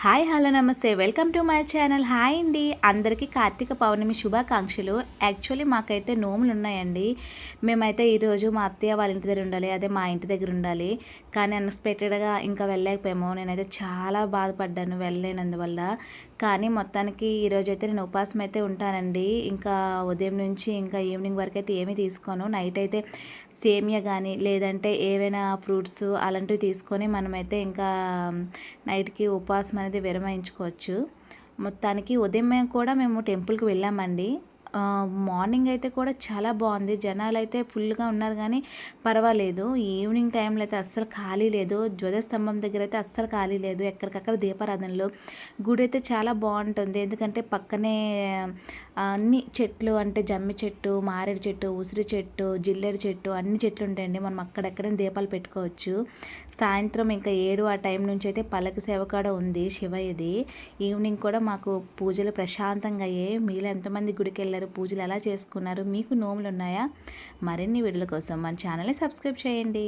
Hi hello నమస్తే welcome to my channel. Hi అండి, అందరికీ కార్తీక పౌర్ణమి శుభాకాంక్షలు. యాక్చువల్లీ మాకైతే నోములు ఉన్నాయండి. మేమైతే ఈరోజు మా అత్తయ్య వాళ్ళ ఇంటి దగ్గర ఉండాలి, అదే మా ఇంటి దగ్గర ఉండాలి. కానీ అన్ఎక్స్పెక్టెడ్గా ఇంకా వెళ్ళలేకపోయాము. నేనైతే చాలా బాధపడ్డాను వెళ్ళలేనందువల్ల. కానీ మొత్తానికి ఈరోజు అయితే నేను ఉపాసం అయితే ఉంటానండి. ఇంకా ఉదయం నుంచి ఇంకా ఈవినింగ్ వరకు అయితే ఏమీ తీసుకోను. నైట్ అయితే సేమియా కానీ లేదంటే ఏవైనా ఫ్రూట్స్ అలాంటివి తీసుకొని మనమైతే ఇంకా నైట్కి ఉపవాసం అనేది విరమించుకోవచ్చు. మొత్తానికి ఉదయం కూడా మేము టెంపుల్కి వెళ్ళామండి. మార్నింగ్ అయితే కూడా చాలా బాగుంది. జనాలు అయితే ఫుల్గా ఉన్నారు కానీ పర్వాలేదు. ఈవినింగ్ టైంలో అయితే అస్సలు ఖాళీ లేదు. ధ్వజస్తంభం దగ్గర అయితే అస్సలు ఖాళీ లేదు. ఎక్కడికక్కడ దీపారాధనలు. గుడి అయితే చాలా బాగుంటుంది. ఎందుకంటే పక్కనే అన్ని చెట్లు, అంటే జమ్మి చెట్టు, మారేడు చెట్టు, ఉసిరి చెట్టు, జిల్లేడు చెట్టు, అన్ని చెట్లు ఉంటాయండి. మనం అక్కడెక్కడే దీపాలు పెట్టుకోవచ్చు. సాయంత్రం ఇంకా 7 ఆ టైం నుంచి అయితే పల్లకి సేవ కూడా ఉంది శివయ్యది. ఈవినింగ్ కూడా మాకు పూజలు ప్రశాంతంగా అయ్యాయి. మీలో ఎంతమంది గుడికి వెళ్ళారు, పూజలు ఎలా చేసుకున్నారు, మీకు నోములు ఉన్నాయా? మరిన్ని వీడియోల కోసం మన ఛానల్ని సబ్స్క్రైబ్ చేయండి.